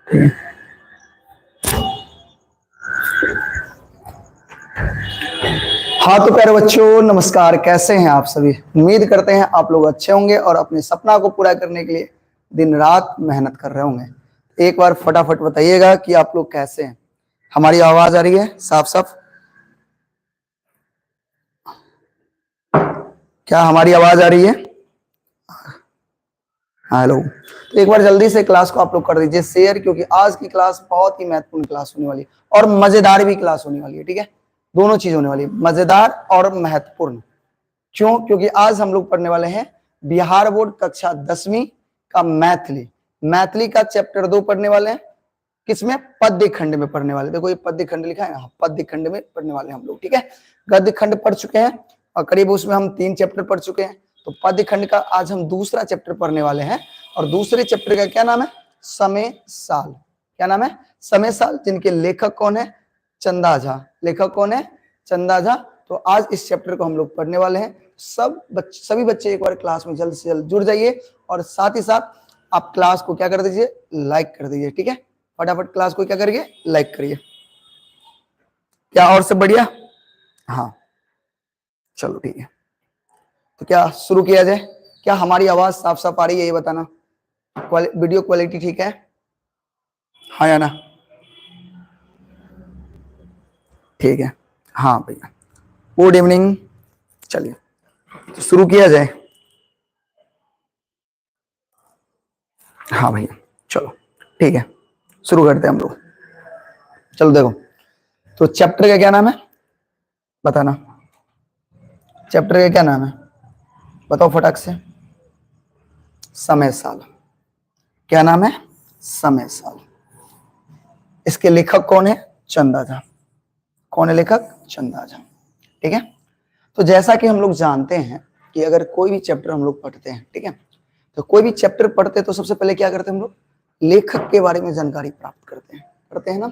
हाँ तो प्यारे बच्चों, नमस्कार। कैसे हैं आप सभी? उम्मीद करते हैं आप लोग अच्छे होंगे और अपने सपना को पूरा करने के लिए दिन रात मेहनत कर रहे होंगे। एक बार फटाफट बताइएगा कि आप लोग कैसे हैं। हमारी आवाज आ रही है साफ साफ? क्या हमारी आवाज आ रही है? हेलो। तो एक बार जल्दी से क्लास को आप लोग कर दीजिए शेयर, क्योंकि आज की क्लास बहुत ही महत्वपूर्ण क्लास होने वाली है और मजेदार भी क्लास होने वाली है। ठीक है, दोनों चीज होने वाली है, मजेदार और महत्वपूर्ण। क्यों? क्योंकि आज हम लोग पढ़ने वाले हैं बिहार बोर्ड कक्षा 10वीं का मैथिली। मैथिली का चैप्टर 2 पढ़ने वाले हैं। किसमें? पद्य खंड में पढ़ने वाले। देखो ये पद्य खंड लिखा है ना, पद्य खंड में पढ़ने वाले हम लोग। ठीक है, गद्य खंड पढ़ चुके हैं और करीब उसमें हम 3 चैप्टर पढ़ चुके हैं। तो पद्य खंड का आज हम दूसरा चैप्टर पढ़ने वाले हैं और दूसरे चैप्टर का क्या नाम है? समय साल। क्या नाम है? समय साल। जिनके लेखक कौन है? चंदा झा। लेखक कौन है? चंदा झा। तो आज इस चैप्टर को हम लोग पढ़ने वाले हैं। सभी बच्चे एक बार क्लास में जल्द से जल्द जुड़ जाइए और साथ ही साथ आप क्लास को क्या कर दीजिए? लाइक कर दीजिए। ठीक है, फटाफट क्लास को क्या करिए? लाइक करिए। क्या और सब बढ़िया? हाँ चलो ठीक है, तो क्या शुरू किया जाए? क्या हमारी आवाज साफ साफ आ रही है? ये बताना। वीडियो क्वालिटी ठीक है? हाँ या ना? ठीक है। हाँ भैया, गुड इवनिंग। चलिए तो शुरू किया जाए। हाँ भैया चलो ठीक है, शुरू करते हैं हम लोग। चलो देखो, तो चैप्टर का क्या नाम है बताना? चैप्टर का क्या नाम है बताओ फटाक से। समय साल। क्या नाम है? समय साल। इसके लेखक कौन है? चंदा झा। कौन है लेखक? चंदा झा। ठीक है, तो जैसा कि हम लोग जानते हैं कि अगर कोई भी चैप्टर हम लोग पढ़ते हैं, ठीक है, तो कोई भी चैप्टर पढ़ते हैं तो सबसे पहले क्या करते हैं हम लोग? लेखक के बारे में जानकारी प्राप्त करते हैं। करते हैं ना?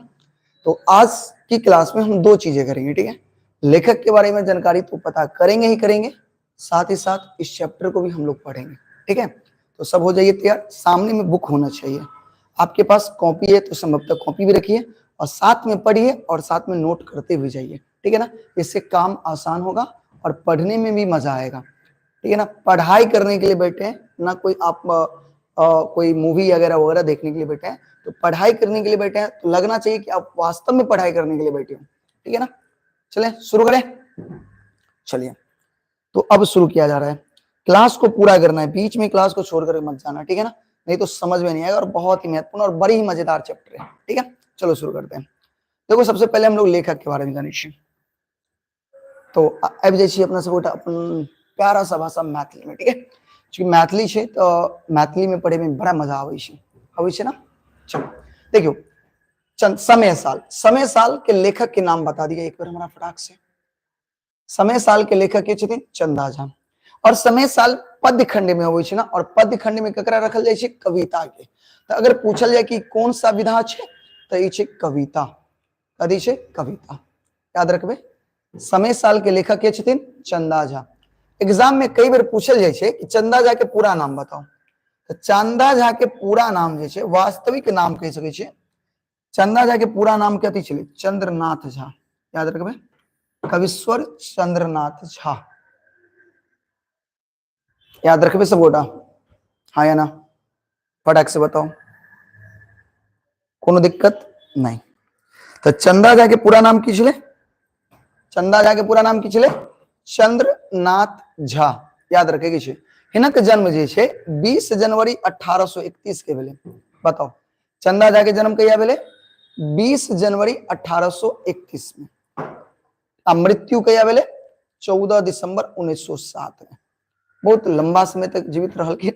तो आज की क्लास में हम 2 चीजें करेंगे। ठीक है, लेखक के बारे में जानकारी तो पता करेंगे ही करेंगे, साथ ही साथ इस चैप्टर को भी हम लोग पढ़ेंगे। ठीक है, तो सब हो जाइए तैयार। सामने में बुक होना चाहिए। आपके पास कॉपी है तो संभवतः कॉपी भी रखिए और साथ में पढ़िए और साथ में नोट करते हुए जाइए। ठीक है ना, इससे काम आसान होगा और पढ़ने में भी मजा आएगा। ठीक है ना, पढ़ाई करने के लिए बैठे हैं ना, कोई आप कोई मूवी वगैरह वगैरह देखने के लिए बैठे हैं। तो पढ़ाई करने के लिए बैठे हैं तो लगना चाहिए कि आप वास्तव में पढ़ाई करने के लिए बैठे हो। ठीक है ना, चलें शुरू करें। चलिए, तो अब शुरू किया जा रहा है। क्लास को पूरा करना है, बीच में क्लास को छोड़कर मत जाना। ठीक है ना, नहीं तो समझ में नहीं आएगा और बहुत ही महत्वपूर्ण और बड़ी ही मजेदार चैप्टर है। ठीक है, चलो शुरू करते हैं। देखो सबसे पहले हम लोग लेखक के बारे में जानिए। तो अब जैसे अपना सब अपन प्यारा सा भाषा मैथिली में। ठीक है, क्योंकि मैथिली है तो मैथिली में पढ़े में बड़ा मजा आवे ना। चलो देखियो, समय साल। समय साल के लेखक के नाम बता दिए एक बार हमारा फटाक से। समय साल के लेखक के छथिन चंदा झा। और समय साल पद्य खंड में होवे ना, और पद्य खंड में ककरा रखल जाय छे? कविता के। तो अगर पूछल जाए कि कौन सा विधा छे तो ई छे कविता। कथी छे? कविता। याद रखबे, समय साल के लेखक के छथिन चंदा झा। एग्जाम में कई बार पूछल जाय छे कि चंदा झा के पूरा नाम बताओ। तो चंदा झा के पूरा नाम जे छे, वास्तविक नाम कह सके छे। चंदा झा के पूरा नाम कथी छे? चंद्रनाथ झा। याद रखबे, कविश्वर चंद्रनाथ झा। याद रखबे सब गोटा? हाँ या ना? फटाक से बताओ, कोनो दिक्कत नहीं। तो चंदा झा के पूरा नाम की छे? चंदा झा के पूरा नाम की छे? चंद्रनाथ झा। याद रखेगी छे। हिनक जन्म जे छे 20 जनवरी 1831 के भेले। बताओ चंदा झा के जन्म कहिया भेले? 20 जनवरी 1831 में। आ मृत्यु कहिया भेले? 14 दिसंबर 1907 में। बहुत लंबा समय तक जीवित रहलखिन,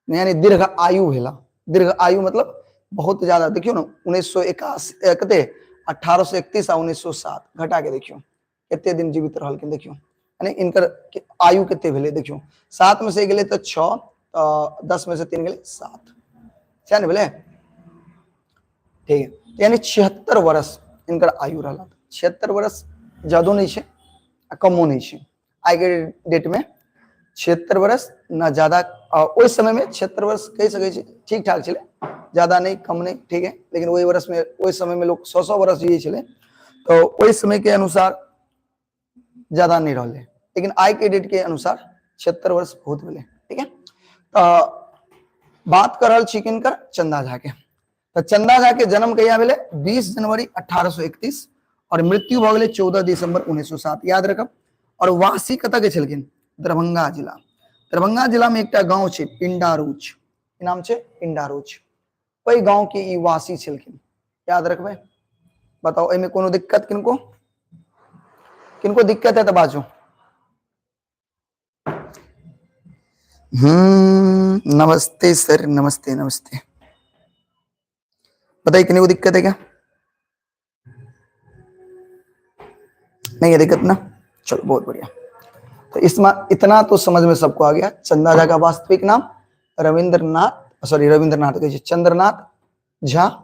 यानी दीर्घ आयु भेला। दीर्घ आयु मतलब बहुत ज्यादा। देखियो ना, 1981 कते 1831 आ 1907 घटा के देखियो कितने दिन जीवित रहलखिन। देखियो यानी इनकर आयु कितने भेले देखियो। 7 में से गेले तो 6, 10 में से 3 गेले 7, क्या नहीं भेले? ठीक है, यानी 76 वर्ष इनकर आयु रहला। 76 वर्ष ज्यादा नहीं छे कमो नहीं छे। आई के डेट में 76 वर्ष ना ज्यादा। उस समय में 76 वर्ष कह सके ठीक ठाक चले, ज्यादा नहीं कम नहीं, ठीक है, लेकिन वही वर्ष में वही समय में लोग 100 वर्ष जिए चले, तो वही समय के अनुसार ज्यादा नहीं रहे, लेकिन आज के डेट के अनुसार 76 वर्ष बहुत मिले, ठीक है। तो बात कर किनकर, चंदा झा के। तो चंदा झा के जन्म कहिया मिले 20 जनवरी 1831 और मृत्यु भ गए 14 दिसंबर 1907, याद रखब। और वासी कतऽ के छलखिन, दरभंगा जिला। दरभंगा जिला में एक गाँव है पिंडारूच, नाम है पिंडारूच, वही गाँव के ई वासी छलखिन, याद रखबे। बताओ एमे कोनो दिक्कत किनको, किनको दिक्कत है तो बाजू। नमस्ते सर, नमस्ते नमस्ते। बताइए किन्हीं को दिक्कत है क्या, नहीं है दिक्कत ना, चलो बहुत बढ़िया। तो इसमें इतना तो समझ में सबको आ गया। चंदा झा का वास्तविक नाम रविंद्रनाथ चंद्रनाथ झा,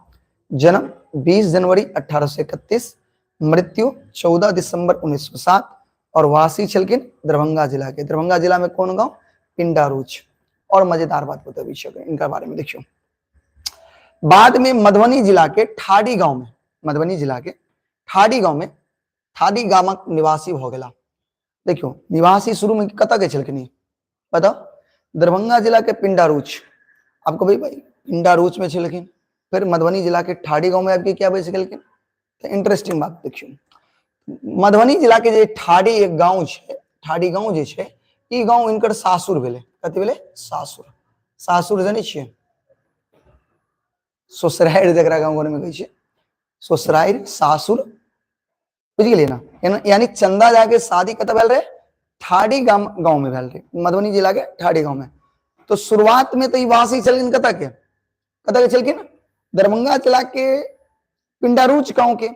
जन्म 20 जनवरी 1831, मृत्यु 14 दिसंबर 1907 और वासी छलकिन दरभंगा जिला के। दरभंगा जिला में कौन गांव, पिंडारूच। और मजेदार बात बता विषय इनका बारे में देखियो। बाद में मधुबनी जिला के ठाड़ी गांव में, मधुबनी जिला के ठाड़ी गांव में ठाड़ी गामक निवासी भ गेला। देखियो निवासी शुरू में कतऽ के छलखिन बताओ, दरभंगा जिला के पिंडारूच। आपको भाई पिंडारूच में छलखिन, फिर मधुबनी जिला के ठाड़ी गांव में आपके क्या बस गेलखिन। तो इंटरेस्टिंग बात देखियो, मधुबनी जिला के जे ठाड़ी एक गांव है, ठाड़ी गांव जे है, ई गांव इनकर सासुर भेले। कथि भेले, सासुर। सासुर जानै छियै, ससुराइर जकरा गांव घर में कहै छै, ससुराइर सासुर, बुझ गेलियै ना। यानी चंदा झा के शादी कतऽ भेल रहे, ठाड़ी गांव में भेल रहे, मधुबनी जिला के ठाड़ी गांव में। तो शुरुआत में तो ई वासी छलखिन कतऽ के छलखिन, दरभंगा जिला के पिंडारूच गांव के।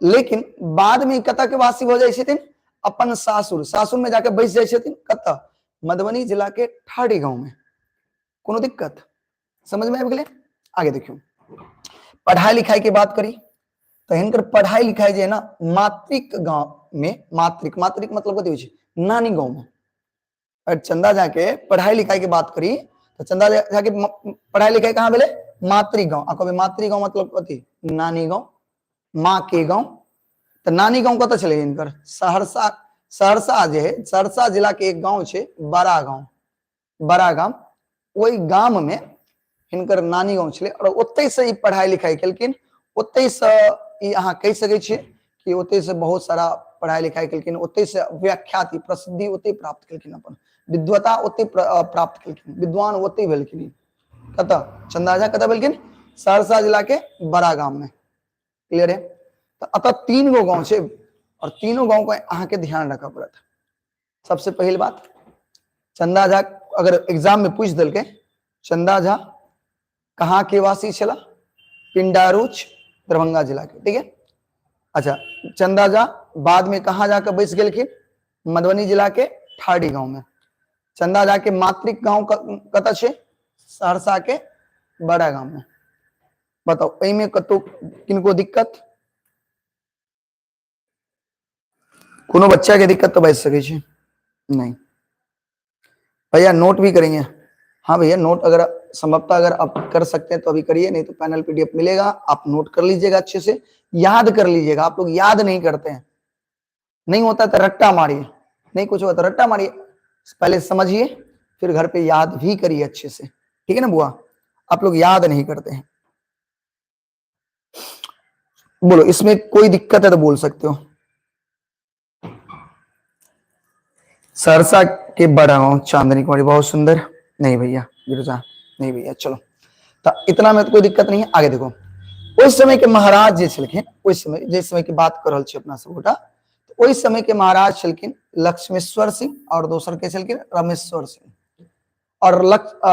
लेकिन बाद में कतऽ के वासी हो जाय छथिन, अपन सासुर। सासुर में जाके बैस जाय छथिन कतऽ, मधुबनी जिला के ठाड़ी गांव में। कोनो दिक्कत समझ में आबि गेलै। आगे देखियो, पढ़ाई लिखाई की बात करी तो हिनकर पढ़ाई लिखाई जे है ना मातृक गांव में, मातृक मतलब कथी होइ छै, नानी गांव में। और चंदा झा के पढ़ाई लिखाई की बात करी तो चंदा झा के पढ़ाई लिखाई कहाँ भेले, मातृ गांव। आ कहबे मातृ गांव मतलब कथी, नानी गांव, माँ के गांव। तो नानी गांव कतऽ छलै हिनकर, सहरसा। सहरसा जे है, सहरसा जिला के एक गांव छै बड़ा गांव, बड़ा गांव। ओई गांव में हिनकर नानी गांव छलै और ओतै से पढ़ाई लिखाई केलखिन। ओतै से अहाँ कह सकै छियै कि ओतै से बहुत सारा पढ़ाई लिखाई केलखिन, ओतै से व्याख्याति प्रसिद्धि ओतै प्राप्त केलखिन, अपन विद्वता ओतै प्राप्त केलखिन, विद्वान ओतै भेलखिन। कतऽ, चंदा झा कतऽ भेलखिन, सहरसा जिला के बड़ा गांव में। क्लियर है। तो अतः 3 गो गांव छै और तीनों गांव को अहाँ के ध्यान रखा पड़त। सबसे पहली बात, चंदा झा अगर एग्जाम में पूछ दिल के, चंदा झा कहाँ के वासी छला, पिंडारूच दरभंगा जिला के, ठीक है। अच्छा, चंदा झा बाद में कहाँ जाकर बैस गेलखिन, मधुबनी जिला के ठाड़ी गांव में। चंदा झा के मातृक गांव कतऽ छै, सहरसा के बड़ा गांव में। बताओ एहिमे कतौ किनको दिक्कत, कोनो बच्चा के दिक्कत तो बैस सके छै नहीं। भैया नोट भी करेंगे, हाँ भैया नोट अगर संभवतः अगर आप कर सकते हैं तो अभी करिए, नहीं तो पैनल पीडीएफ मिलेगा, आप नोट कर लीजिएगा, अच्छे से याद कर लीजिएगा। आप लोग याद नहीं करते हैं, नहीं होता तो रट्टा मारिए, नहीं कुछ होता तो रट्टा मारिए, पहले समझिए फिर घर पे याद भी करिए अच्छे से, ठीक है ना बुआ। आप लोग याद नहीं करते हैं, बोलो इसमें कोई दिक्कत है तो बोल सकते हो। सहरसा के बड़ा गांव चांदनी कुमारी, बहुत सुंदर। नहीं भैया गिरजा, नहीं भैया, चलो तो इतना में तो कोई दिक्कत नहीं है। आगे देखो, उस समय के महाराज जे छलखिन, उस समय जिस समय की बात कर रहल छी अपना सब गोटा, तो उस समय के महाराज छलखिन लक्ष्मेश्वर सिंह और दोसर के छलखिन रामेश्वर सिंह। और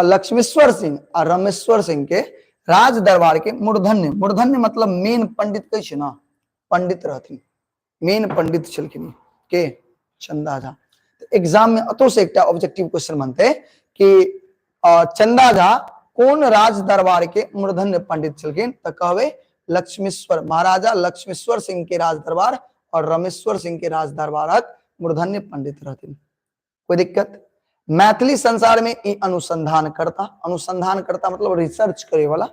लक्ष्मेश्वर सिंह और रामेश्वर सिंह के राज दरबार के मूर्धन्य, मूर्धन्य मतलब मेन पंडित कह छै ना, पंडित रहथिन, मेन पंडित छलखिन के चंदा झा। एग्जाम में अतो से एक ऑब्जेक्टिव क्वेश्चन बनते कि चंदा झा कौन राज दरबार के मूर्धन्य पंडित छलखिन, तो कहबे लक्ष्मेश्वर, महाराजा लक्ष्मेश्वर सिंह के राज दरबार और रामेश्वर सिंह के राज दरबारक मूर्धन्य पंडित रहथिन। कोई दिक्कत। मैथिली संसार में ई अनुसंधान करता मतलब रिसर्च करे वाला,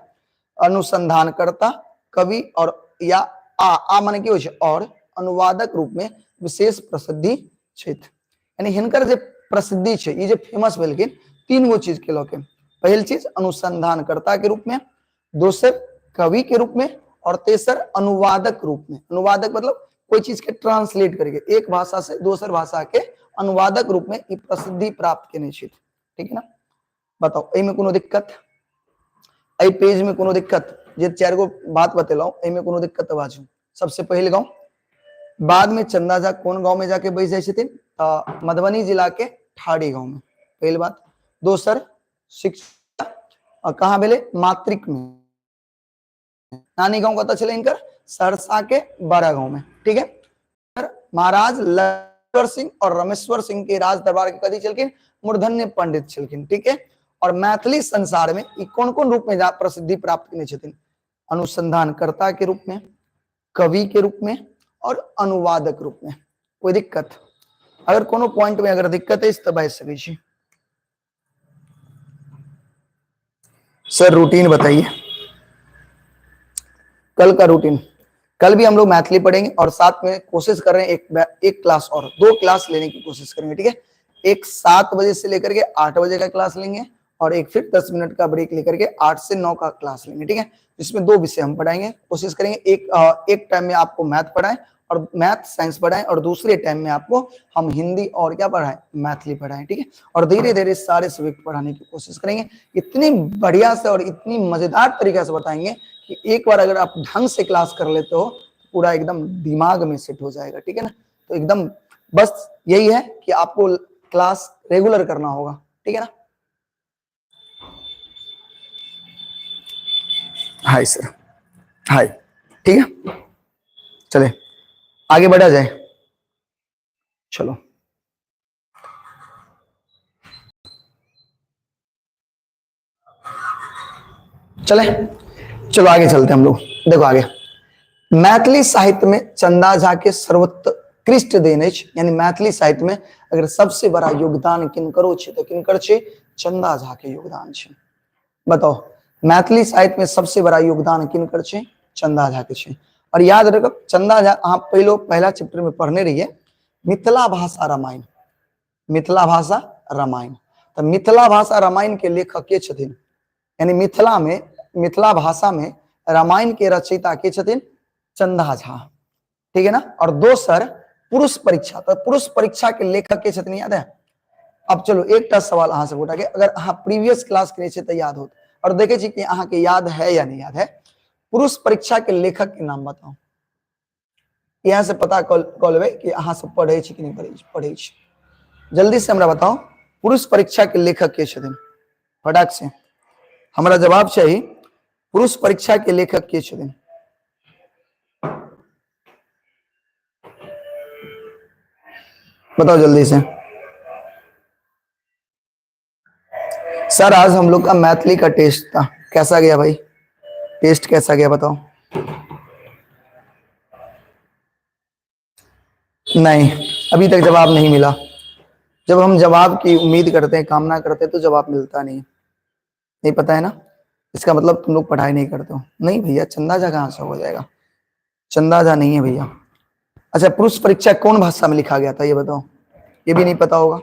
अनुसंधानकर्ता, कवि और या आ माने की होय छै और अनुवादक रूप में विशेष प्रसिद्धि छथि। यानी हिनकर जे प्रसिद्धि छै, ये जे फेमस भेलखिन, तीन गो चीज के लके। पहल चीज अनुसंधानकर्ता के रूप में, दोसर कवि के रूप में, और तेसर अनुवादक रूप में। अनुवादक मतलब कोई चीज के ट्रांसलेट करके एक भाषा से दोसर भाषा के अनुवादक रूप में प्रसिद्धि प्राप्त केने छथि। ठीक है ना? बताओ एमे कोनो दिक्कत? एहि पेज में कोनो दिक्कत? जे चार गो बात बतेलौ एमे कोनो दिक्कत बाजू। सबसे पहले गांव, बाद में चंदा झा कौन गांव में जाके बैस जाय छथिन? मधुबनी जिला के ठाड़ी गांव में, पहली बात। दोसर शिक्षा कहाँ भेले? मातृक में। नानी गांव कत छले इनकर? सहरसा के बड़ा गांव में। ठीक है। महाराज लक्ष्मण सिंह और रमेश्वर सिंह के राज दरबार के कथी छलखिन? मूर्धन्य पंडित छलखिन। ठीक है। और मैथिली संसार में कौन कौन रूप में प्रसिद्धि प्राप्त करने छथिन? अनुसंधानकर्ता के रूप में, कवि के रूप में और अनुवादक रूप में। कोई दिक्कत? अगर कोनो पॉइंट में अगर दिक्कत है तो बहस सकै छी। सर रूटीन बताइए, कल का रूटीन। कल भी हम लोग मैथिली पढ़ेंगे और साथ में कोशिश कर रहे हैं एक क्लास और 2 क्लास लेने की कोशिश करेंगे। ठीक है। एक 7 बजे से लेकर के 8 बजे का क्लास लेंगे और एक फिर 10 मिनट का ब्रेक लेकर के 8 से 9 का क्लास लेंगे। ठीक है। इसमें 2 विषय हम पढ़ाएंगे। कोशिश करेंगे एक टाइम में आपको मैथ पढ़ाएं और मैथ साइंस पढ़ाएं, और दूसरे टाइम में आपको हम हिंदी और क्या पढ़ाएं? मैथिली पढ़ाएं। ठीक है। और धीरे धीरे सारे सब्जेक्ट पढ़ाने की कोशिश करेंगे। इतनी बढ़िया से और इतनी मजेदार तरीके से बताएंगे कि एक बार अगर आप ढंग से क्लास कर लेते हो पूरा एकदम दिमाग में सेट हो जाएगा। ठीक है ना? तो एकदम बस यही है कि आपको क्लास रेगुलर करना होगा। ठीक है ना? हाय सर, हाय। ठीक है, चले आगे बढ़ा जाए। चलो चले, चलो आगे चलते हैं हम लोग। देखो आगे, मैथिली साहित्य में चंदा झा के सर्वोत्कृष्ट देन अछि। यानी मैथिली साहित्य में अगर सबसे बड़ा योगदान किनकरो छै तो किनकर छै? चंदा झा के योगदान छै। बताओ मैथिली साहित्य में सबसे बड़ा योगदान किनकर छै? चंदा झा के छै। और याद रखो चंदा झा अहाँ पहला चैप्टर में पढ़ने रहिए मिथिला भाषा रामायण। मिथिला भाषा रामायण, तो मिथिला भाषा रामायण के लेखक के छथिन? यानी मिथिला भाषा में रामायण के रचयिता के छथिन? चंदा झा। ठीक है ना? और दोसर पुरुष परीक्षा, तो पुरुष परीक्षा के लेखक के छथिन? याद है? अब चलो एकटा सवाल अहाँ से उठा के, अगर अहाँ प्रीवियस क्लास करे छे तो याद होत, और देखे छी कि अहाँ के याद है या नहीं याद है। पुरुष परीक्षा के लेखक के नाम बताओ। यहाँ से पता कर लेबै कि अहाँ सब पढ़े छी कि नहीं पढ़े छी। जल्दी से हमरा बताओ पुरुष परीक्षा के लेखक के छथिन? फटाक से हमरा जवाब चाहिए। पुरुष परीक्षा के लेखक के छथिन? बताओ जल्दी से। सर आज हम लोग का मैथिली का टेस्ट था, कैसा गया भाई? टेस्ट कैसा गया बताओ? नहीं, अभी तक जवाब नहीं मिला। जब हम जवाब की उम्मीद करते हैं, कामना करते हैं, तो जवाब मिलता नहीं पता है ना? इसका मतलब तुम लोग पढ़ाई नहीं करते हो। नहीं भैया, चंदा झा कहाँ से हो जाएगा? चंदा झा नहीं है भैया। अच्छा, पुरुष परीक्षा कौन भाषा में लिखा गया था ये बताओ? ये भी नहीं पता होगा।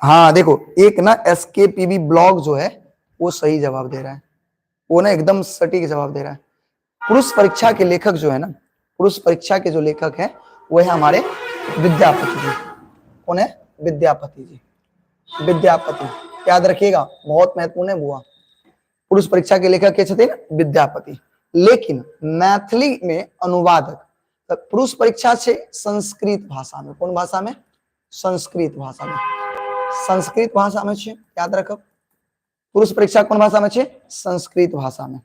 हाँ देखो, एक ना SKPB ब्लॉग जो है वो सही जवाब दे रहा है, वो ना एकदम सटीक जवाब दे रहा है। पुरुष परीक्षा के लेखक जो है ना, पुरुष परीक्षा के जो लेखक है वो है हमारे विद्यापति जी। कौन है? विद्यापति जी। विद्यापति याद रखिएगा, बहुत महत्वपूर्ण है बुआ। पुरुष परीक्षा के लेखक के छथिन? विद्यापति। लेकिन मैथिली में अनुवादक पुरुष परीक्षा से संस्कृत भाषा में। कौन भाषा में? संस्कृत भाषा में। संस्कृत भाषा में छे, याद रखो। पुरुष परीक्षा कौन भाषा में छे? संस्कृत भाषा में।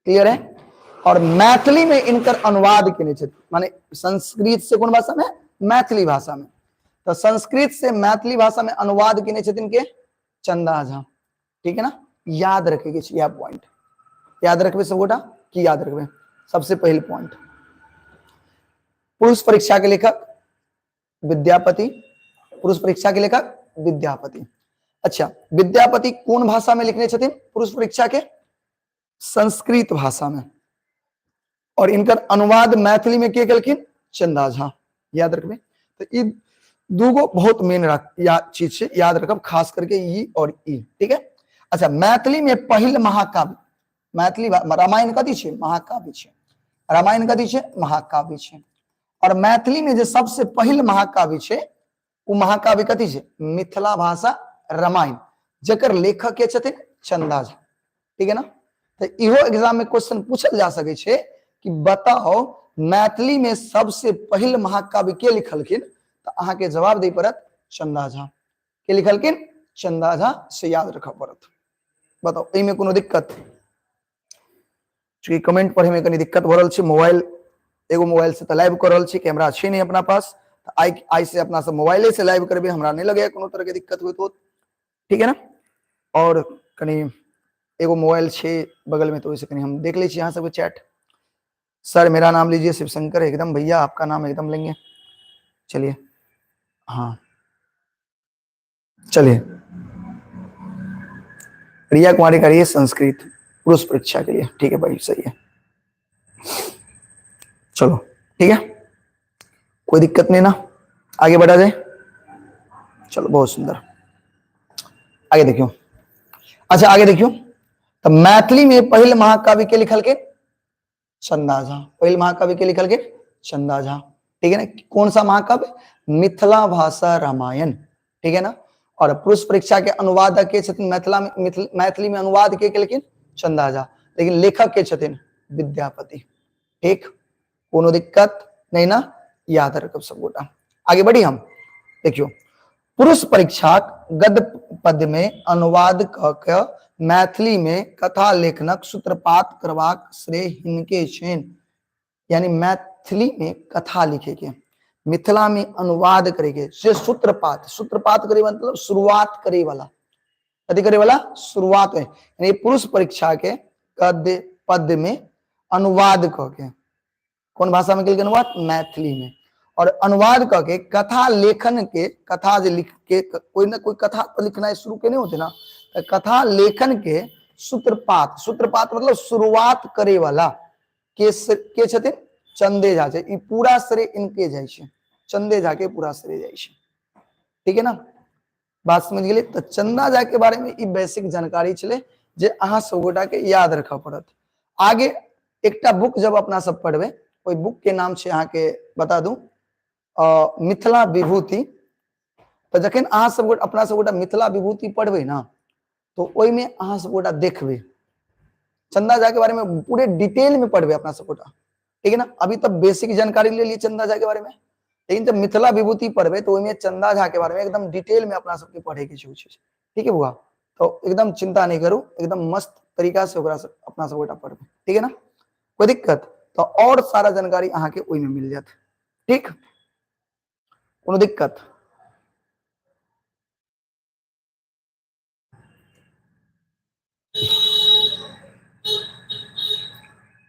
क्लियर है? और मैथिली में इनकर अनुवाद केने छे, माने संस्कृत से कौन भाषा में? मैथिली भाषा में। तो संस्कृत से मैथिली भाषा में अनुवाद केने छथिन के? चंदा झा। ठीक है ना? याद रखेगी यह पॉइंट, याद रखबे सब गोटा की याद रखबे। सबसे पहले पॉइंट, पुरुष परीक्षा के लेखक विद्यापति। पुरुष परीक्षा के लेखक विद्यापति। अच्छा, विद्यापति कौन भाषा में लिखने छथिन पुरुष परीक्षा के? संस्कृत भाषा में, और इनका अनुवाद मैथिली में के कलखिन चंदा झा। याद रखबे। तो ई दूगो बहुत मेन चीज से याद रखब, खास करके ई और ई। ठीक है। अच्छा, मैथिली में पहिल महाकाव्य, मैथिली रामायण कथी छे? महाकाव्य छे। रामायण कथी छे? महाकाव्य छे। और मैथिली में जो सबसे पहिल महाकाव्य छे, वो महाकाव्य कथी छे? मिथिला भाषा रामायण, जकर लेखक के छथिन चंदा झा। ठीक है ना। तो इहो एग्जाम में क्वेश्चन पूछल जा सके छे कि बताओ मैथिली में सबसे पहिल महाकाव्य के लिखलखिन? तो अहाँ के जवाब दे पड़त चंदा झा। के लिखलखिन? चंदा झा से याद रख पड़त। बताओ एमे कोनो दिक्कत? चूंकि कमेंट पढ़े में कनी दिक्कत हो रहल छे, मोबाइल एगो मोबाइल से तो लाइव कर रहल छी, कैमरा छै नहीं अपना पास, तो आई से अपना सब मोबाइले से लाइव करबे, हमरा नहीं लगे कोनो तरह के दिक्कत होत हो। ठीक है ना। और कनी एगो मोबाइल छे बगल में, तो वैसे कनी हम देख ले छी यहाँ सबके चैट। सर मेरा नाम लीजिए शिवशंकर। एकदम भैया, आपका नाम एकदम लेंगे। चलिए, हाँ चलिए। रिया कुमारी करिए संस्कृत पुरुष परीक्षा के लिए। ठीक है भाई, सही है। चलो ठीक है, कोई दिक्कत नहीं ना, आगे बढ़ा जाए। चलो बहुत सुंदर, आगे देखियो। अच्छा आगे देखियो, तो मैथिली में पहले महाकाव्य के लिखल के चंदा झा। पहले महाकाव्य के लिखल के चंदा झा। ठीक है ना। कौन सा महाकाव्य? मिथिला भाषा रामायण। ठीक है ना। और पुरुष परीक्षा के अनुवादक के छथिन मैथिली में अनुवाद के लिखिन चंदा झा, लेकिन लेखक के छथिन विद्यापति। ठीक, कोनो दिक्कत नहीं ना, याद रखब सब गोटा। आगे बढ़ी हम, देखियो। पुरुष परीक्षा गद्य पद में अनुवाद क मैथिली में कथा लेखनक सूत्रपात करवाक श्रेय हिनके छेन। यानी मैथिली में कथा लिखे के, मिथिला में अनुवाद करे के से सूत्रपात। सूत्रपात करे मतलब शुरुआत करे वाला, कथी करे वाला? शुरुआत है। यानी पुरुष परीक्षा के गद्य पद में अनुवाद के, कौन भाषा में के अनुवाद? मैथिली में। और अनुवाद करके कथा लेखन के, कथा जो लिख के कोई ना कोई कथा तो लिखना शुरू के नहीं होते ना, तो कथा लेखन के सूत्रपात। सूत्रपात मतलब शुरुआत करे वाला के छथिन चंदे झा छे। ई पूरा श्रेय इनके जाय छे, चंदे झा के पूरा श्रेय जाय छे। ठीक है ना, बात समझ गेली? तो चंदा झा के बारे में ई बेसिक जानकारी छले जे अहाँ सब गोटा के याद रखा पड़त। आगे एकटा बुक जब अपना सब पढ़बे, ओई बुक के नाम छे, अहाँ के बता दूं, मिथिला विभूति। तो जखन अहाँ सब अपना सब गोटा मिथिला विभूति पढ़बे ना, तो ओई में अहाँ सब गोटा देखबे चंदा झा के बारे में पूरे डिटेल में पढ़बे अपना सब गोटा। ठीक है ना। अभी तक बेसिक जानकारी ले ली चंदा झा के बारे में, लेकिन जब मिथिला विभूति पढ़बे तो ओई चंदा झा के बारे में एकदम डिटेल में अपना सबके पढ़े के छै। ठीक है बुआ, तो एकदम चिंता नहीं करू, एकदम मस्त तरीका से ओकरा अपना सब गोटा पढ़बे। ठीक है ना, कोई दिक्कत? तो और सारा जानकारी अहाँ के ओई में मिल जात। ठीक, कोनो दिक्कत?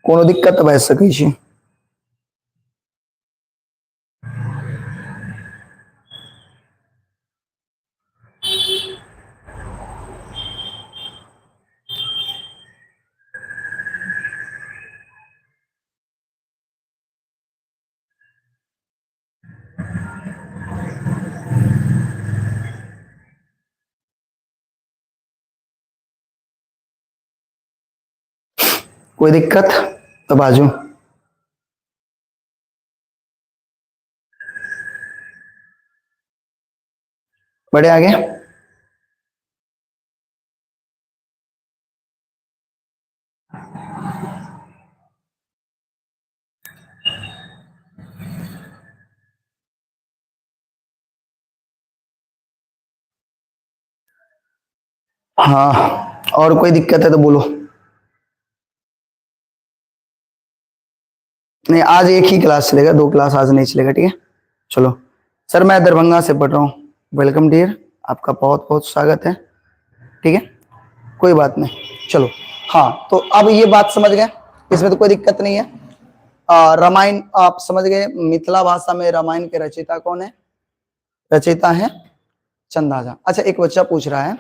कोनो दिक्कत भए सकै छै। कोई दिक्कत तो बाजू। बढ़े आगे। हाँ, और कोई दिक्कत है तो बोलो। नहीं, आज एक ही क्लास चलेगा, 2 क्लास आज नहीं चलेगा। ठीक है, चलो। सर मैं दरभंगा से पढ़ रहा हूँ। वेलकम डियर, आपका बहुत बहुत स्वागत है। ठीक है, कोई बात नहीं, चलो। हाँ, तो अब ये बात समझ गए, इसमें तो कोई दिक्कत नहीं है। रामायण आप समझ गए, मिथिला भाषा में रामायण के रचयिता कौन है? रचयिता है चंदा झा। अच्छा, एक बच्चा पूछ रहा है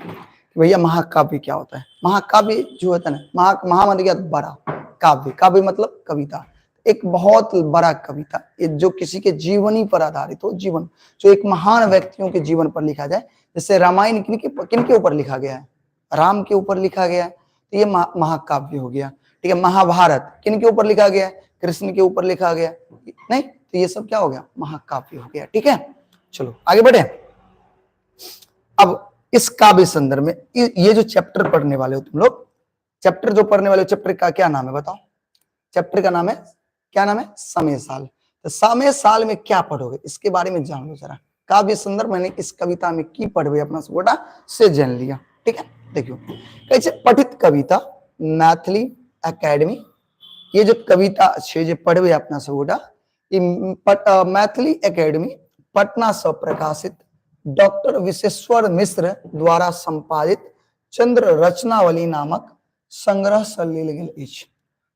भैया महाकाव्य क्या होता है। महाकाव्य जो होता है ना, महा मतलब क्या, बड़ा, काव्य, काव्य मतलब कविता, एक बहुत बड़ा कविता, जो किसी के जीवनी पर आधारित हो, जीवन जो एक महान व्यक्तियों के जीवन पर लिखा जाए। जैसे रामायण किनके ऊपर लिखा गया है, राम के ऊपर लिखा गया है, तो ये महाकाव्य हो गया। ठीक है, महाभारत किनके ऊपर लिखा गया है, कृष्ण के ऊपर लिखा गया, नहीं, तो ये सब क्या हो गया, महाकाव्य हो गया। ठीक है, चलो आगे बढ़े। अब इस काव्य संदर्भ में ये जो चैप्टर पढ़ने वाले हो तुम लोग, चैप्टर जो पढ़ने वाले हो, चैप्टर का क्या नाम है बताओ। चैप्टर का नाम है, क्या नाम है, समय साल। तो समय साल में क्या पढ़ोगे इसके बारे में जान लो जरा। काव्य संदर्भ मैंने इस कविता में की पढ़वे अपना गोटा से जान लिया। ठीक है, देखियो कैसे पठित कविता मैथिली एकेडमी, ये जो कविता छे जो पढ़वे अपना सबगोटा, मैथिली एकेडमी पटना से प्रकाशित डॉक्टर विश्वेश्वर मिश्र द्वारा संपादित चंद्र रचनावली नामक संग्रह से लेल गेल अछि।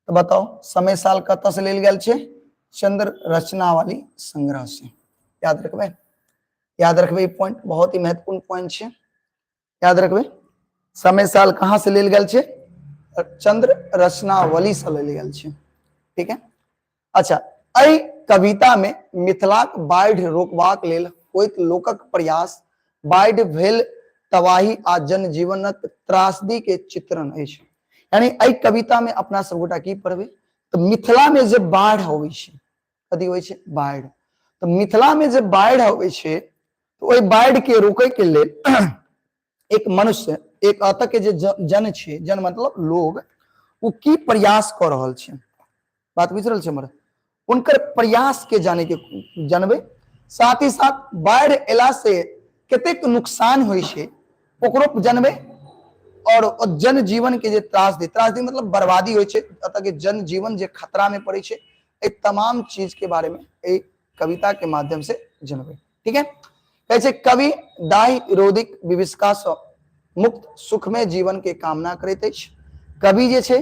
तो बताओ समय साल कत से लेल गेल छे, चंद्र रचनावली संग्रह से। याद रखबे, याद रखबे, पॉइंट बहुत ही महत्वपूर्ण पॉइंट छे, याद रखबे। समय साल कहां से लेल गेल छे, चंद्र रचनावली से लेल गेल छे। ठीक है, अच्छा, एहि कविता में मिथिलाक बाढ़ि रोकबाक लेल होइत लोकक प्रयास, बाढ़ि भेल तबाही आ जनजीवनक त्रासदी के चित्रण अछि। यानी एहि कविता में अपना सबगोटा की पढ़बे, तो मिथिला में जे बाढ़ होवे छे, कथी होवे छे, बाढ़। तो मिथिला में जे बाढ़ होवे छे, तो ओहि बाढ़ के रोके के लेल एक मनुष्य, एक अतः के जे जन छे, जन मतलब लोग, वो की प्रयास कर रहल छे, बात बुझ रहल छे हमर, उनकर प्रयास के जाने के जानबे। साथ ही साथ बाढ़ एला से कतेक नुकसान होई छे ओकरो जानबे, और जन जीवन के जे त्रासदी मतलब बर्बादी होई छे, अतः के जन जीवन जे खतरा में पड़े छे, एक तमाम चीज के बारे में एक कविता के माध्यम से जानबे। ठीक है, कैसे कवि दाहि रोधिक विविष्का से मुक्त सुखमय जीवन के कामना करैत अछि। कवि जे छे,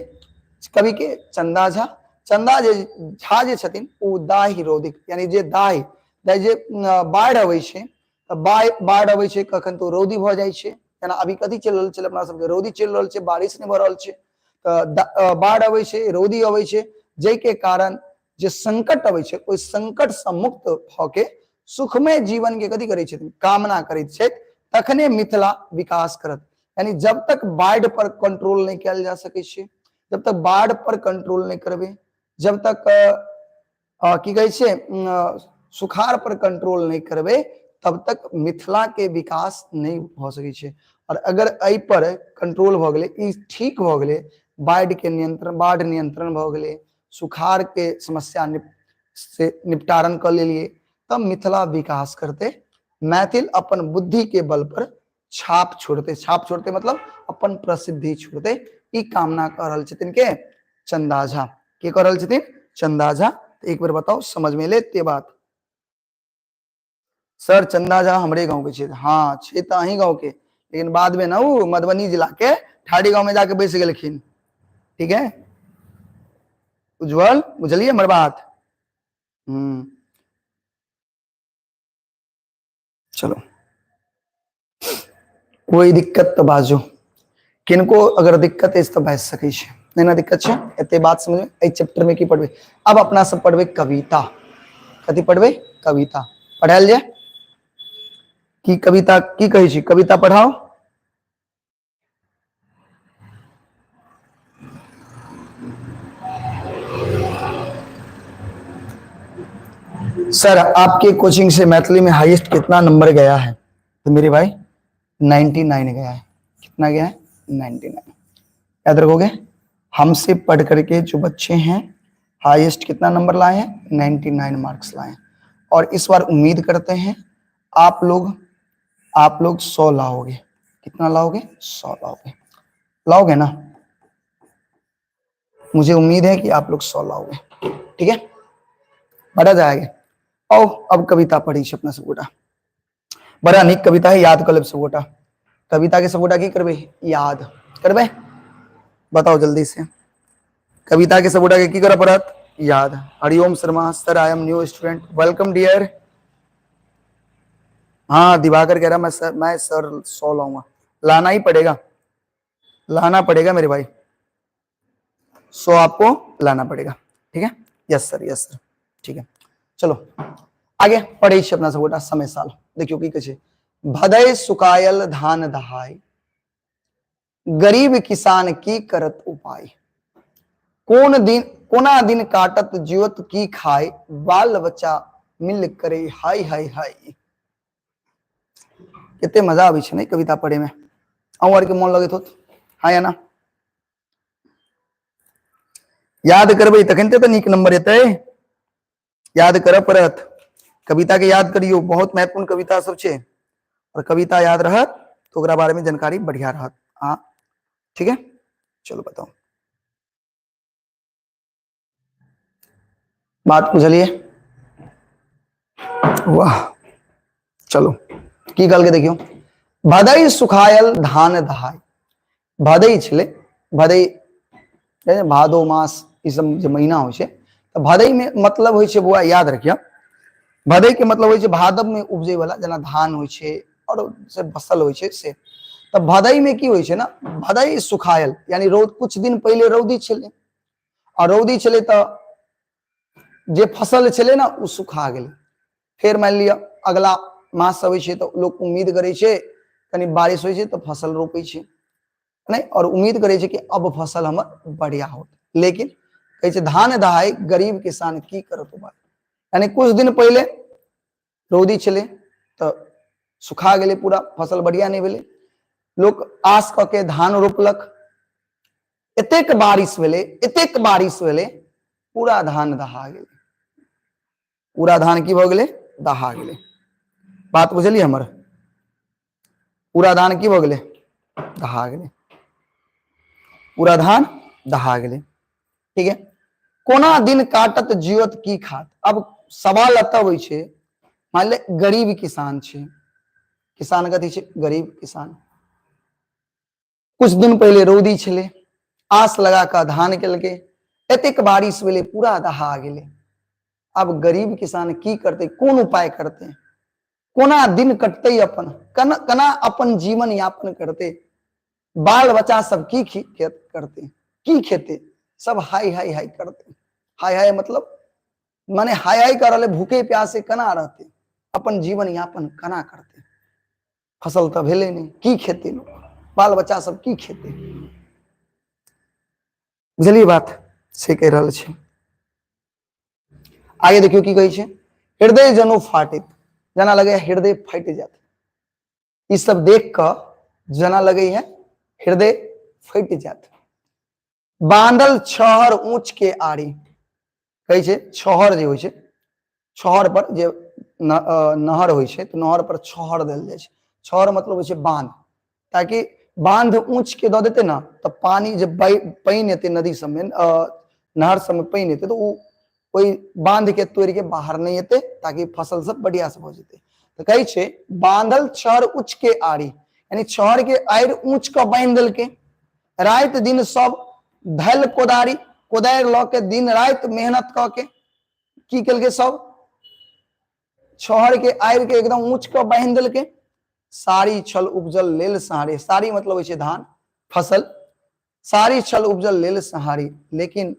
कवि के चंदा झा, चंदा जे झा जे छथिन, ओ दाहि रोधिक, यानी जे दाहि जे बाढ़ अबै छे, बाढ़ अबै छे कखन तो रौदी भ जाइ छे, जेना अभी कथी चल रहल छे अपना सबके, रौदी चल रहल छे, बारिश नहीं भ रहल छे, तो बाढ़ अबै छे, रौदी अबै छे, जै के कारण जे संकट अबै छे, ओइ संकट से मुक्त भ के सुखमय जीवन के कथी करै छथिन, कामना करैत छथि, तखने मिथिला विकास करत। यानी जब तक बाढ़ पर कंट्रोल नहीं किया जा सके छे, जब तक बाढ़ पर कंट्रोल नहीं करबे, जब तक की कहे छे सुखाड़ पर कंट्रोल नहीं करबे, तब तक मिथिला के विकास नहीं हो सके छे। और अगर एहि पर कंट्रोल भ गेले, ई ठीक भ गेले, बाढ़ के नियंत्रण, बाढ़ नियंत्रण भ गेले, सुखाड़ के समस्या से निपटारण कर लेलिए, तब मिथिला विकास करते। मैथिल अपन बुद्धि के बल पर छाप छोड़ते मतलब अपन प्रसिद्धि छोड़ते। ई कामना कर रहल छथिन के, चंदा झा। के कर रहल छथिन, चंदा झा। एक बार बताओ समझ में लेते बात। सर चंदा झा हमरे गांव के छे, हाँ छे तो अही गांव के, लेकिन बाद में ना वो मधुबनी जिला के ठाड़ी गांव में जाके बैस गेलखिन। ठीक है, उज्जवल बुझलिए हमर बात। चलो कोई दिक्कत तो बाजू, किनको अगर दिक्कत है तो बाज सके छे, नहीं ना दिक्कत छे, एते बात समझ में। एहि चैप्टर में की पढ़बे, अब अपना सब पढ़बे कविता। कथी पढ़बे, कविता पढ़ायल जाए। की कविता की कहे छी, कविता पढ़ाओ। सर आपके कोचिंग से मैथिली में हाईएस्ट कितना नंबर गया है, तो मेरे भाई 99 गया है। कितना गया है, 99। याद रखोगे, हमसे पढ़ करके जो बच्चे हैं हाईएस्ट कितना नंबर लाए हैं, 99 मार्क्स लाए हैं। और इस बार उम्मीद करते हैं आप लोग 100 लाओगे। कितना लाओगे, 100 लाओगे, लाओगे ना, मुझे उम्मीद है कि आप लोग 100 लाओगे। ठीक है, बढ़ा जाएगा। आओ अब कविता पढ़ी अपना सबगोटा, बड़ा निक कविता है, याद कर ले सबगोटा। कविता के सबगोटा की करबे, याद करबे, बताओ जल्दी से। कविता के सबगोटा के की करे पड़त, याद। Hariom Sharma sir, I am new student, welcome dear. हाँ दिवाकर कह रहा मैं सर 100 लाऊंगा, लाना ही पड़ेगा। लाना पड़ेगा मेरे भाई, 100 आपको लाना पड़ेगा। ठीक है, यस सर, यस सर, ठीक है। चलो आगे पढ़े अपना सब गोटा समय साल देखियो की कहे भदय सुकायल धान दहाय, गरीब किसान की करत उपाय, कोना दिन काटत जीवत की खाए, बाल बच्चा मिल करे हाय हाय हाय। कितने मजा आवे छे नहीं कविता पढ़े में, और के मन लगे तो हाँ या ना, याद करबे तखन तो नीक नंबर एते, याद कर परत, कविता के याद करियो, बहुत महत्वपूर्ण कविता सब छे, और कविता याद रहत तो ओकरा बारे में जानकारी बढ़िया रहत। हाँ ठीक है, चलो बताओ, बात बुझलिए, वाह। चलो की गल के देखियो, भदई सुखायल धान दहाय, भदई छले, भदई भादो मास ई सब जे महीना होइ छे, तो भदई में मतलब होइ छे बुआ याद रखियो, भदई के मतलब होइ छे भादव में उपजे वाला, जना धान होइ छे और से फसल होइ छे से। तो भदई में की होइ छे ना, भदई सुखायल यानी रौद, कुछ दिन पहले रौदी छले, और रौदी छले तो जे फसल छले ना उ सुखा गेले, फिर मान लिया अगला मास अबै छे तो लोग उम्मीद करे छे कनी बारिश होइ छे तो फसल रोपे छे नहीं, और उम्मीद करे छे कि अब फसल हमर बढ़िया होत, लेकिन कहे छे धान दहाय गरीब किसान की करत बा, यानी कुछ दिन पहले रौदी छले तो सुखा गेले पूरा, फसल बढ़िया नहीं भेले, लोग आस क के धान रोपलक, एतेक बारिश भेले, एतेक बारिश भेले, पूरा धान दहा गेले, पूरा धान की भ गेले, दहा गेले। बात बुझलिए हमर, पूरा धान की भ गेले, दहा गेले, पूरा धान दहा गेले। ठीक है, कोना दिन काटत जीवत की खात, अब सवाल अतः होइ छे, मान ले गरीब किसान छे, किसान कथी छे, गरीब किसान, कुछ दिन पहले रौदी छले, आस लगा कर धान केलके, एतेक बारिश भेले पूरा दहा गेले, अब गरीब किसान की करते, कौन उपाय करते, कोना दिन कटते अपन, कना अपन जीवन यापन करते, बाल बच्चा सब की करते, की खेते, सब हाय हाय हाय करते, हाय हाय मतलब माने हाय हाय कर भूखे प्यासे कना रहते, अपन जीवन यापन कना करते, फसल तो भेले नहीं, की खेते लोग, बाल बच्चा सब की खेते, बुझलिए बात से कह रहा छे। आगे देखियो की कही छे, हृदय जनो फाटित, जना लगे हृदय फट जात, ई सब देख कर जना लगे है हृदय फट जात, बांधल छहर ऊंच के आड़ी, कही छे छहर जे होइ छे, छहर पर जे नहर होइ छे तो नहर पर छहर देल जाय छे, छहर मतलब होइ छे बांध, ताकि बांध ऊंच के दे देते ना तो पानी जब पानी एते नदी सब में नहर सब में पानी एते तो कोई बांध के तोड़ के बाहर नहीं एते, ताकि फसल सब बढ़िया से हो जेते। तो कहे छे बांधल छहर उच्च के आड़ी, यानी छहर के आड़ ऊंच के बांध देल के, रात दिन सब धल कोदारी, कोदार ल के दिन रात मेहनत क के की कल के, सब छहर के आड़ के एकदम ऊंच के बांध देल के, सारी छल उपजल लेल सहारे, सारी मतलब होइ छे धान फसल, सारी छल उपजल लेल सहारी, लेकिन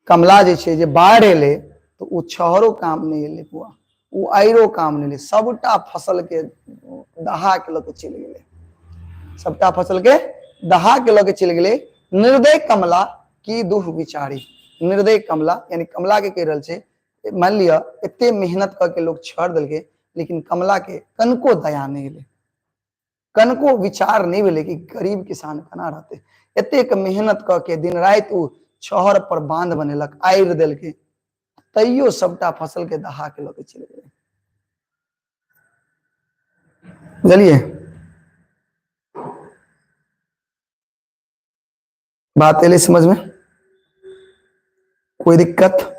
कमला जे छे जे बाढ़ एले तो वो छहरो काम नहीं एले बुआ, वो आयरो काम नहीं ले, सबटा फसल के दहा के लेके चल गए, सबटा फसल के दहा के लेके चल गए। निर्दय कमला की दुख विचारी, निर्दय कमला यानी कमला के कह रहा छे, मान लिया इतने मेहनत करके लोग छोड़ दिल के, लेकिन कमला के कनको दया नहीं ले, कनको विचार नहीं मिले कि गरीब किसान कना रहते, एतेक मेहनत करके दिन रात वो छहर पर बांध बनेलक, आयर दिल के, तैयो सबटा फसल के दहा के लेके चले गए। बुझलिए बात एले समझ में, कोई दिक्कत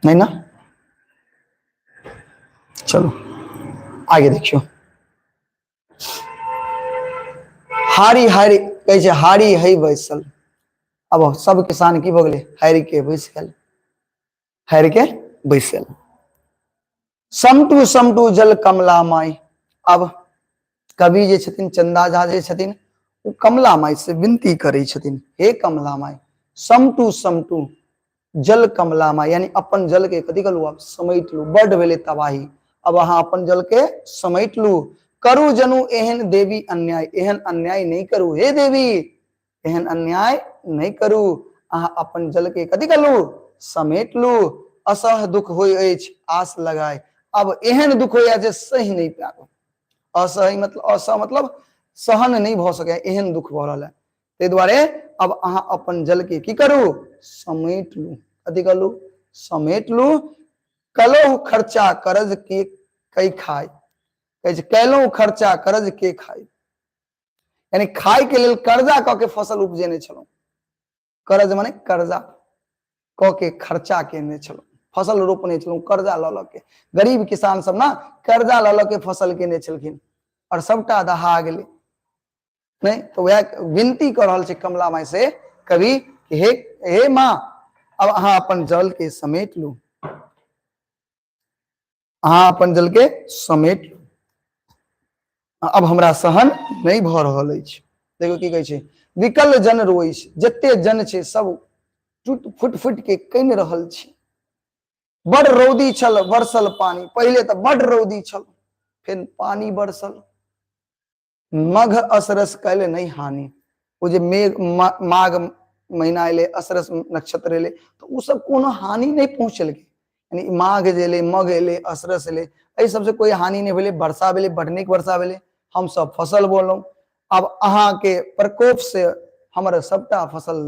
नहीं ना, चलो आगे देखियो, हारी हारी कहे छे हारी है बैसल, अब सब किसान की भगले हारी के बैस गल, हार के बैसल, समटू समटू जल कमला माई, अब कवि जे छथिन चंदा झा जे छथिन कमला माई से विनती करै छथिन, हे कमला माई समटू समटू जल कमला माई, यानी अपन जल के कथी कलू आप समेट लू, बड भेले तबाही, अब अहाँ अपन जल के समेट लू, करू जनू एहन देवी अन्याय, एहन अन्याय नहीं करू हे देवी, एहन अन्याय नहीं करू, अहाँ अपन जल के कथी कलू समेट लू, असह दुख होय अछि आस लगाए, अब एहन दुख होया जे सही नहीं पाबो, असह मतलब असह मतलब सहन नहीं भ सके, एहन दुख भ रहल है, ते दुआरे अब अहाँ अपन जल के की करू समेट लू, कथी कलू समेट लू, कलहु खर्चा करज के कई खाय, कैलहु खर्चा करज के खाय, यानी खाय के लेल कर्जा क के फसल उपजेने छलौ, करज माने कर्जा क के खर्चा केने छलौ, फसल रोपने छलौ कर्जा ल ल के, गरीब किसान सब ना कर्जा ल ल के फसल केने छलखिन और सबटा दहा गेलै, नहीं तो वह विनती कर रहल छै कमला माई से कवि, हे हे माँ अब अहाँ अपन जल के समेट लू, अहाँ अपन जल के समेट लू, अब हमरा सहन नहीं भ रहल अछि, देखो की कहै छै, विकल जन रोइ छै, जते जन छै सब टूट फुट फुट के कनि रहल छै, बड़ रौदी छल बरसल पानी, पहले तो बड़ रौदी छल फिर पानी बरसल, मघ असरस कैले नहीं हानि, वो जे मेघ माघ महीना एले असरस नक्षत्र एले तो उ सब कोनो हानि नहीं पहुंचल, यानी माघ जे एले मघ एले असरस एले एहि सबसे कोई हानि नहीं भेले, वर्षा भेले बड़ नीक वर्षा भेले, हम सब फसल बोलौ, अब अहाँ के प्रकोप से हमर सबटा फसल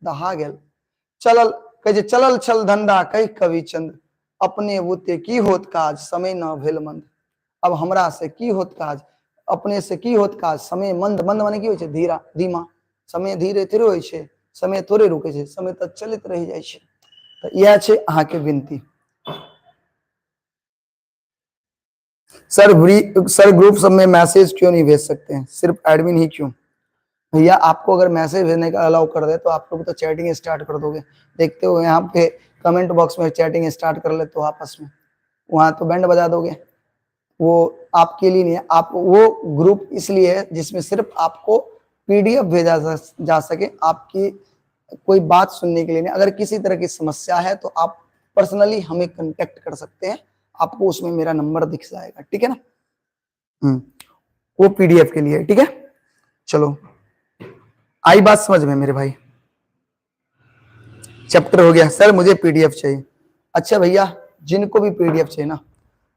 दहा गेल, चलल कहे जे चलल छल धंधा कहि कवि चंद, अपने बुते की होत काज समय न भेल मंद, अब हमरा से की होत काज, अपने से की होत काज समय मंद, मंद माने की होय छै धीरा धीमा, समय धीरे थोड़े होय छै, समय थोड़े रुके छै, समय त चलित रहि जाय छै, त यह छै अहाँ के विनती। सर ग्रुप सब में मैसेज क्यों नहीं भेज सकते हैं, सिर्फ एडमिन ही क्यों, भैया आपको अगर मैसेज भेजने का अलाउ कर दे तो आप लोग तो चैटिंग स्टार्ट कर दोगे, देखते हो यहाँ पे कमेंट बॉक्स में चैटिंग स्टार्ट कर लेते हो आपस में, वहां तो बैंड बजा दोगे, वो आपके लिए नहीं है, आप वो ग्रुप इसलिए है जिसमें सिर्फ आपको पीडीएफ भेजा जा सके, आपकी कोई बात सुनने के लिए नहीं, अगर किसी तरह की समस्या है तो आप पर्सनली हमें कांटेक्ट कर सकते हैं, आपको उसमें मेरा नंबर दिख जाएगा, ठीक है ना, वो पीडीएफ के लिए, ठीक है, चलो आई बात समझ में मेरे भाई, चैप्टर हो गया, सर मुझे पीडीएफ चाहिए, अच्छा भैया जिनको भी पीडीएफ चाहिए ना,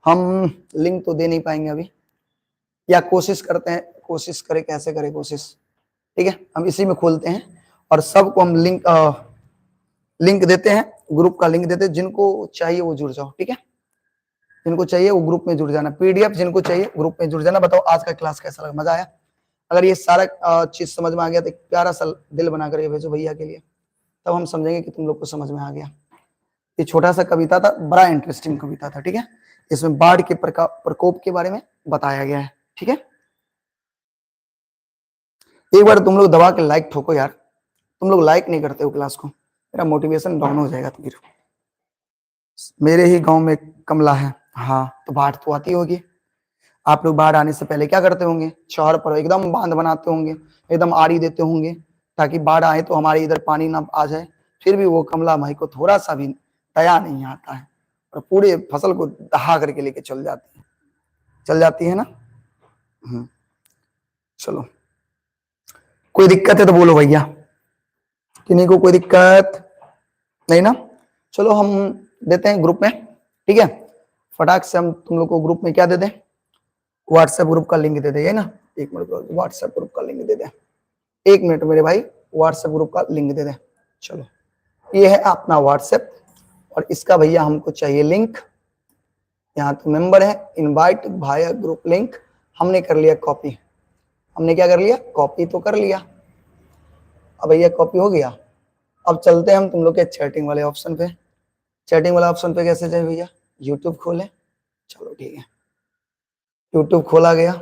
हम लिंक तो दे नहीं पाएंगे अभी, या कोशिश करते हैं, कोशिश करें कैसे करें कोशिश, ठीक है, हम इसी में खोलते हैं और सबको हम लिंक देते हैं, ग्रुप का लिंक देते हैं, जिनको चाहिए वो जुड़ जाओ, ठीक है, जिनको चाहिए वो ग्रुप में जुड़ जाना, पीडीएफ जिनको चाहिए ग्रुप में जुड़ जाना, बताओ आज का क्लास कैसा लगा, मजा आया, अगर ये सारा चीज समझ में आ गया तो एक प्यारा सा दिल बनाकर ये भेजो भैया के लिए, तब हम समझेंगे कि तुम लोग को समझ में आ गया, ये छोटा सा कविता था, बड़ा इंटरेस्टिंग कविता था, ठीक है, इसमें बाढ़ के प्रकोप के बारे में बताया गया है, ठीक है, एक बार तुम लोग दबा के लाइक ठोको यार, तुम लोग लाइक नहीं करते हो क्लास को, मेरा मोटिवेशन डाउन हो जाएगा, फिर मेरे ही गांव में कमला है, हाँ तो बाढ़ तो आती होगी, आप लोग बाढ़ आने से पहले क्या करते होंगे, शहर पर एकदम बांध बनाते होंगे, एकदम आड़ी देते होंगे ताकि बाढ़ आए तो हमारे इधर पानी ना आ जाए, फिर भी वो कमला माई को थोड़ा सा भी दया नहीं आता है और पूरे फसल को दहा करके लेके चल जाती है ना, चलो कोई दिक्कत है तो बोलो भैया, किन्हीं को कोई दिक्कत नहीं ना, चलो हम देते हैं ग्रुप में, ठीक है, फटाक से हम तुम लोग को ग्रुप में क्या दे दें, व्हाट्सएप ग्रुप का लिंक दे देंगे ना, एक मिनट व्हाट्सएप ग्रुप का लिंक दे दें, एक मिनट मेरे भाई व्हाट्सएप ग्रुप का लिंक दे दें, चलो ये है अपना व्हाट्सएप और इसका भैया हमको चाहिए लिंक, यहाँ तो मेंबर है, इनवाइट भाया ग्रुप लिंक, हमने कर लिया कॉपी, हमने क्या कर लिया कॉपी तो कर लिया, अब भैया कॉपी हो गया, अब चलते हैं हम तुम लोग के चैटिंग वाले ऑप्शन पे, चैटिंग वाला ऑप्शन पे कैसे जाए भैया, यूट्यूब खोलें, चलो ठीक है, यूट्यूब खोला गया,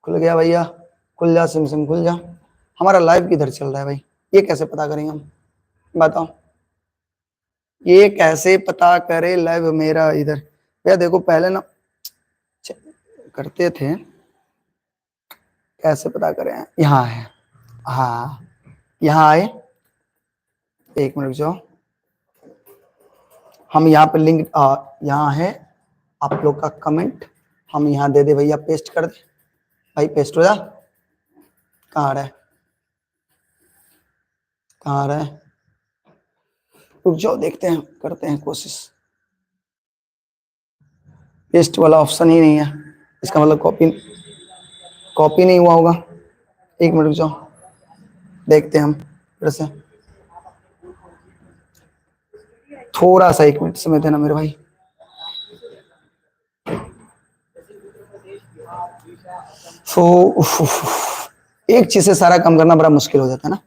खुल गया भैया, खुल जा सिम सिम खुल जा, हमारा लाइव किधर चल रहा है भाई, ये कैसे पता करेंगे हम, बताओ ये कैसे पता करे लाइव मेरा इधर, भैया देखो पहले ना करते थे, कैसे पता करें, यहाँ है हाँ, यहाँ आए, एक मिनट जाओ, हम यहाँ पे लिंक यहाँ है आप लोग का कमेंट, हम यहाँ दे दे भैया, पेस्ट कर दे भाई, पेस्ट हो जा। कहाँ आ रहा है, कहाँ आ रहा है, रुक जाओ, देखते हैं, करते हैं कोशिश। पेस्ट वाला ऑप्शन ही नहीं है, इसका मतलब कॉपी, कॉपी नहीं हुआ होगा। एक मिनट रुक जाओ, देखते हैं हम फिर से, थोड़ा सा 1 मिनट समय देना मेरे भाई। तो एक चीज से सारा काम करना बड़ा मुश्किल हो जाता है ना,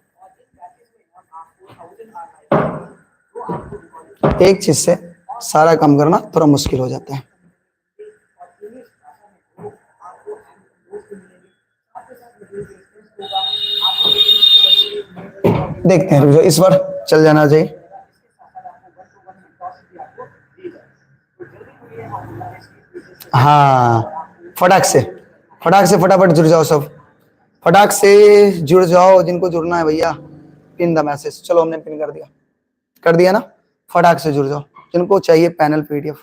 एक चीज से सारा काम करना थोड़ा मुश्किल हो जाता है। देखते हैं, रुक जाओ, इस बार चल जाना चाहिए। हाँ, फटाक से फटाफट जुड़ जाओ सब, फटाक से जुड़ जाओ जिनको जुड़ना है भैया। पिन द मैसेज, चलो हमने पिन कर दिया ना, फटाक से जुड़ जाओ जिनको चाहिए पैनल पीडीएफ,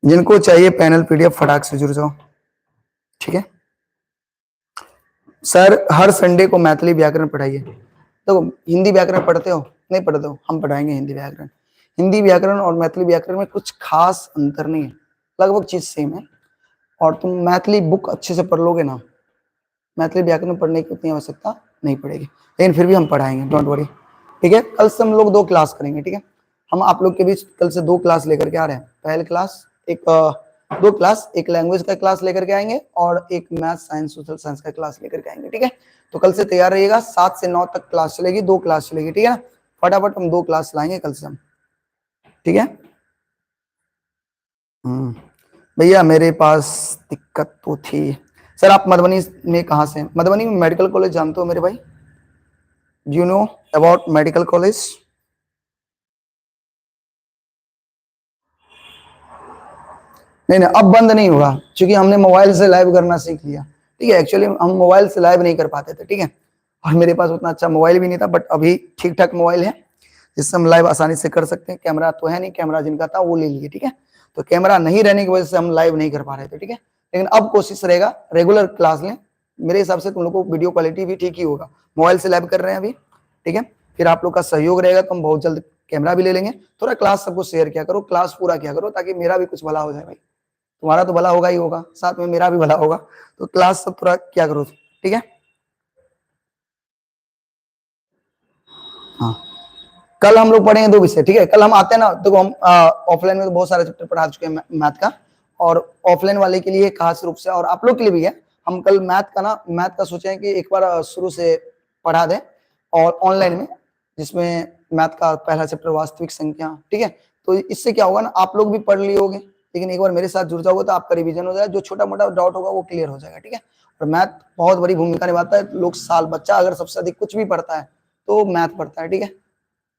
जिनको चाहिए पैनल पीडीएफ फटाक से जुड़ जाओ, ठीक है। सर हर संडे को मैथिली व्याकरण पढ़ाइए। देखो, हिंदी व्याकरण पढ़ते हो, नहीं पढ़ते हो, हम पढ़ाएंगे हिंदी व्याकरण। हिंदी व्याकरण और मैथिली व्याकरण में कुछ खास अंतर नहीं है, लगभग चीज सेम है। और तुम मैथिली बुक अच्छे से पढ़ लोगे ना, मैथिली व्याकरण पढ़ने की उतनी आवश्यकता नहीं पड़ेगी, लेकिन फिर भी हम पढ़ाएंगे, डोंट वरी, ठीक है। कल से हम लोग 2 क्लास करेंगे, ठीक है। हम आप लोग के बीच कल से 2 क्लास लेकर के आ रहे हैं। पहले क्लास दो क्लास, एक लैंग्वेज का क्लास लेकर के आएंगे और एक मैथ साइंस सोशल साइंस का क्लास लेकर के आएंगे, ठीक है। तो कल से तैयार रहिएगा, 7 से 9 तक क्लास चलेगी, 2 क्लास चलेगी, ठीक है। फटाफट हम 2 क्लास लाएंगे कल से हम, ठीक है। भैया मेरे पास दिक्कत तो थी। सर आप मधुबनी में कहाँ से हैं? मधुबनी में मेडिकल कॉलेज जानते हो मेरे भाई? Do you know about medical college? नहीं नहीं, अब बंद नहीं होगा, क्योंकि हमने मोबाइल से लाइव करना सीख लिया, ठीक है। एक्चुअली हम मोबाइल से लाइव नहीं कर पाते थे, ठीक है, और मेरे पास उतना अच्छा मोबाइल भी नहीं था, बट अभी ठीक ठाक मोबाइल है जिससे हम लाइव आसानी से कर सकते हैं। कैमरा तो है नहीं, कैमरा जिनका था वो ले लिए, ठीक है। तो कैमरा नहीं रहने की वजह से हम लाइव नहीं कर पा रहे थे, ठीक है। लेकिन अब कोशिश रहेगा रेगुलर क्लास लें, मेरे हिसाब से तुम लोग को वीडियो क्वालिटी भी ठीक ही होगा, मोबाइल से लाइव कर रहे हैं अभी, ठीक है। फिर आप लोग का सहयोग रहेगा तो हम बहुत जल्द कैमरा भी ले लेंगे। थोड़ा क्लास सबको शेयर किया करो, क्लास पूरा किया करो, ताकि मेरा भी कुछ भला हो जाए भाई, तुम्हारा तो भला होगा ही होगा, साथ में मेरा भी भला होगा। तो क्लास सब पूरा क्या करो, ठीक है। हाँ, कल हम लोग पढ़ेंगे 2 विषय, ठीक है। कल हम आते हैं ना, देखो हम ऑफलाइन में तो बहुत सारे चैप्टर पढ़ा चुके हैं मैथ का, और ऑफलाइन वाले के लिए खास रूप से, और आप लोग के लिए भी है, हम कल मैथ का सोचे हैं कि एक बार शुरू से पढ़ा दें, और ऑनलाइन में, जिसमें मैथ का पहला चैप्टर वास्तविक संख्या, ठीक है। तो इससे क्या होगा ना, आप लोग भी पढ़ लिए होगे, लेकिन एक बार मेरे साथ जुड़ जाओगे तो आपका रिवीजन हो जाएगा, जो छोटा मोटा डाउट होगा वो क्लियर हो जाएगा, ठीक है। और मैथ बहुत बड़ी भूमिका निभाता है। लोग साल, बच्चा अगर सबसे अधिक कुछ भी पढ़ता है तो मैथ पढ़ता है, ठीक है।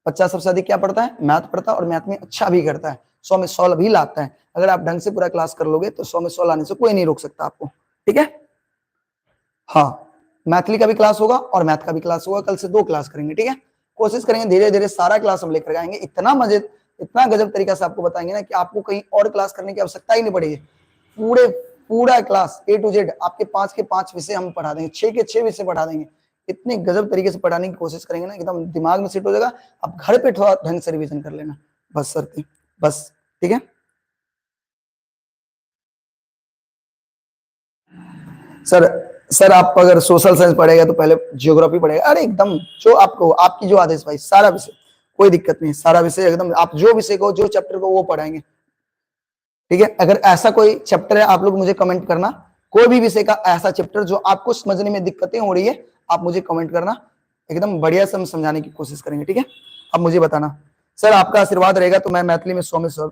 बच्चा सबसे अधिक क्या पढ़ता है? मैथ पढ़ता है, और मैथ में अच्छा भी करता है, 100 में 100 भी लाता है। अगर आप ढंग से पूरा क्लास कर लोगे तो 100 में 100 लाने से कोई नहीं रोक सकता आपको, ठीक है। हाँ, मैथिली का भी क्लास होगा और मैथ का भी क्लास होगा, कल से 2 क्लास करेंगे, ठीक है। कोशिश करेंगे धीरे धीरे सारा क्लास हम लेकर आएंगे, इतना मजे, इतना गजब तरीका से आपको बताएंगे ना कि आपको कहीं और क्लास करने की आवश्यकता ही नहीं पड़ेगी। पूरा क्लास A to Z आपके 5 के 5 विषय हम पढ़ा देंगे, 6 के 6 विषय पढ़ा देंगे। इतने गजब तरीके से पढ़ाने की कोशिश करेंगे ना, एकदम दिमाग में सेट हो जाएगा। आप घर पे थोड़ा ढंग से रिवीजन कर लेना, बस सर की, बस, ठीक है। सर सर आप अगर सोशल साइंस पढ़ेगा तो पहले जियोग्राफी पढ़ेगा, अरे एकदम जो आपको, आपकी जो आदेश भाई, सारा विषय, कोई दिक्कत नहीं, सारा विषय एकदम, आप जो विषय को, जो चैप्टर को वो पढ़ाएंगे, ठीक है। अगर ऐसा कोई चैप्टर है, आप लोग मुझे कमेंट करना, कोई भी विषय का ऐसा चैप्टर जो आपको समझने में दिक्कतें हो रही है, आप मुझे कमेंट करना, एकदम बढ़िया से हम समझाने की कोशिश करेंगे, ठीक है। अब मुझे बताना, सर आपका आशीर्वाद रहेगा तो मैं मैथिली में 100 में 100